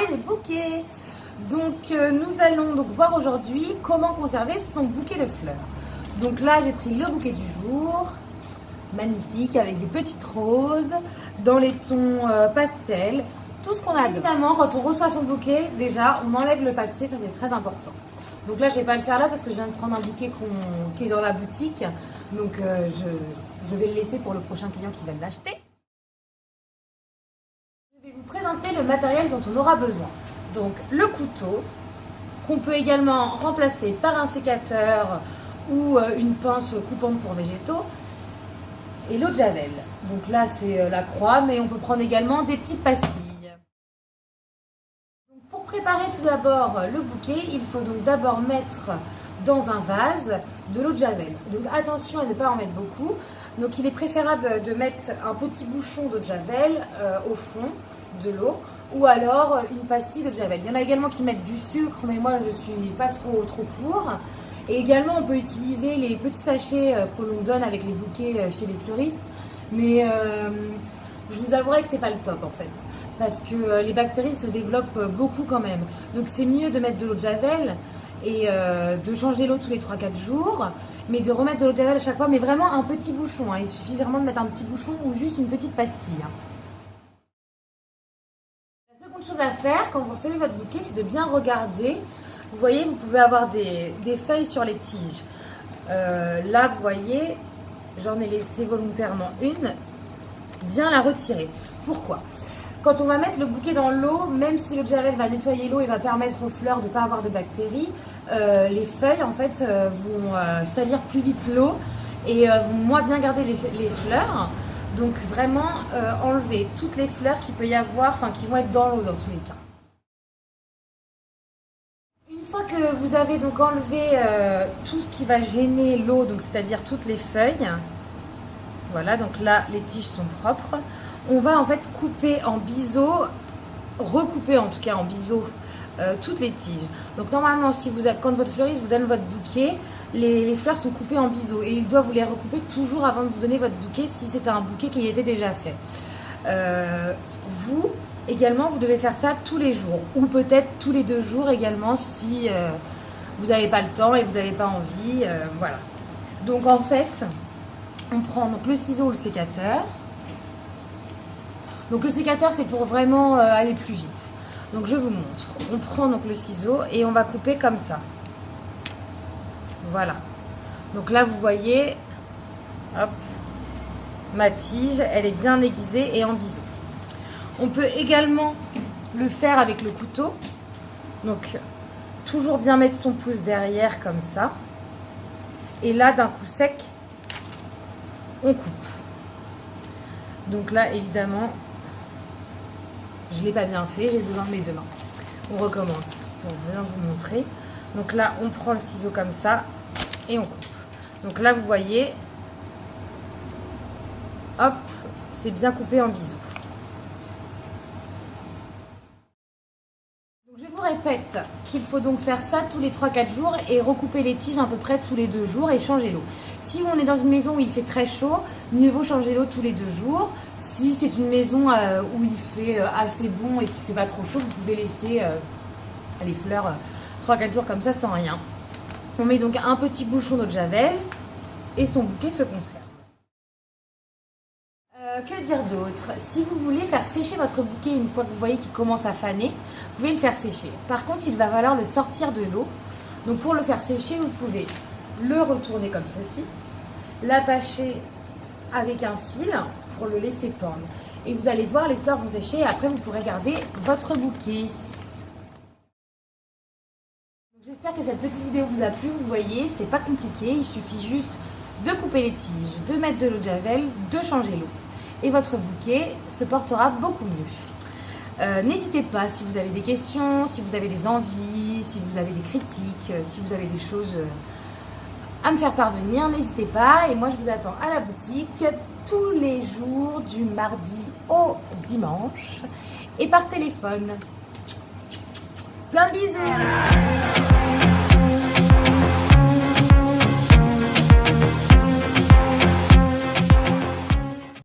les bouquets. Donc nous allons donc voir aujourd'hui comment conserver son bouquet de fleurs. Donc là j'ai pris le bouquet du jour, magnifique, avec des petites roses, dans les tons pastel, tout ce qu'on a. Évidemment quand on reçoit son bouquet, déjà on enlève le papier, ça c'est très important. Donc là je ne vais pas le faire là parce que je viens de prendre un bouquet qui est dans la boutique. Donc je vais le laisser pour le prochain client qui va l'acheter. Je vais vous présenter le matériel dont on aura besoin. Donc le couteau, qu'on peut également remplacer par un sécateur ou une pince coupante pour végétaux, et l'eau de javel. Donc là c'est la croix, mais on peut prendre également des petites pastilles. Donc, pour préparer tout d'abord le bouquet, il faut donc d'abord mettre dans un vase de l'eau de javel. Donc attention à ne pas en mettre beaucoup. Donc il est préférable de mettre un petit bouchon d'eau de javel au fond de l'eau, ou alors une pastille de javel. Il y en a également qui mettent du sucre, mais moi je suis pas trop pour. Et également on peut utiliser les petits sachets que l'on donne avec les bouquets chez les fleuristes, mais je vous avouerai que c'est pas le top en fait, parce que les bactéries se développent beaucoup quand même. Donc c'est mieux de mettre de l'eau de javel et de changer l'eau tous les 3-4 jours, mais de remettre de l'eau de javel à chaque fois, mais vraiment un petit bouchon, hein. Il suffit vraiment de mettre un petit bouchon ou juste une petite pastille. La seconde chose à faire quand vous recevez votre bouquet, c'est de bien regarder. Vous voyez, vous pouvez avoir des feuilles sur les tiges. Là, vous voyez, j'en ai laissé volontairement une. Bien la retirer. Pourquoi ? Quand on va mettre le bouquet dans l'eau, même si l'eau de javel va nettoyer l'eau et va permettre aux fleurs de ne pas avoir de bactéries, les feuilles en fait vont salir plus vite l'eau et vont moins bien garder les fleurs. Donc vraiment enlever toutes les fleurs qu'il peut y avoir, enfin qui vont être dans l'eau dans tous les cas. Une fois que vous avez donc enlevé tout ce qui va gêner l'eau, donc c'est-à-dire toutes les feuilles, voilà, donc là les tiges sont propres. On va en fait couper en biseau, recouper en tout cas en biseau toutes les tiges. Donc normalement, quand votre fleuriste vous donne votre bouquet, les fleurs sont coupées en biseau et il doit vous les recouper toujours avant de vous donner votre bouquet si c'est un bouquet qui était déjà fait. Vous également, vous devez faire ça tous les jours ou peut-être tous les 2 jours également si vous n'avez pas le temps et vous n'avez pas envie. Voilà. Donc en fait, on prend donc le ciseau ou le sécateur. Donc le sécateur c'est pour vraiment aller plus vite. Donc je vous montre. On prend donc le ciseau et on va couper comme ça. Voilà. Donc là vous voyez, hop, ma tige, elle est bien aiguisée et en biseau. On peut également le faire avec le couteau. Donc toujours bien mettre son pouce derrière comme ça. Et là d'un coup sec, on coupe. Donc là évidemment, je ne l'ai pas bien fait, j'ai besoin de mes 2 mains. On recommence pour bien vous montrer. Donc là, on prend le ciseau comme ça et on coupe. Donc là, vous voyez, hop, c'est bien coupé en biseau. Donc je vous répète qu'il faut donc faire ça tous les 3-4 jours et recouper les tiges à peu près tous les 2 jours et changer l'eau. Si on est dans une maison où il fait très chaud, mieux vaut changer l'eau tous les 2 jours. Si c'est une maison où il fait assez bon et qu'il ne fait pas trop chaud, vous pouvez laisser les fleurs 3-4 jours comme ça sans rien. On met donc un petit bouchon d'eau de javel et son bouquet se conserve. Que dire d'autre? Si vous voulez faire sécher votre bouquet une fois que vous voyez qu'il commence à faner, vous pouvez le faire sécher. Par contre, il va falloir le sortir de l'eau. Donc pour le faire sécher, vous pouvez le retourner comme ceci, l'attacher avec un fil pour le laisser pendre. Et vous allez voir, les fleurs vont sécher et après vous pourrez garder votre bouquet. J'espère que cette petite vidéo vous a plu. Vous voyez, c'est pas compliqué, il suffit juste de couper les tiges, de mettre de l'eau de javel, de changer l'eau. Et votre bouquet se portera beaucoup mieux. N'hésitez pas si vous avez des questions, si vous avez des envies, si vous avez des critiques, si vous avez des choses à me faire parvenir, n'hésitez pas. Et moi, je vous attends à la boutique tous les jours du mardi au dimanche et par téléphone. Plein de bisous!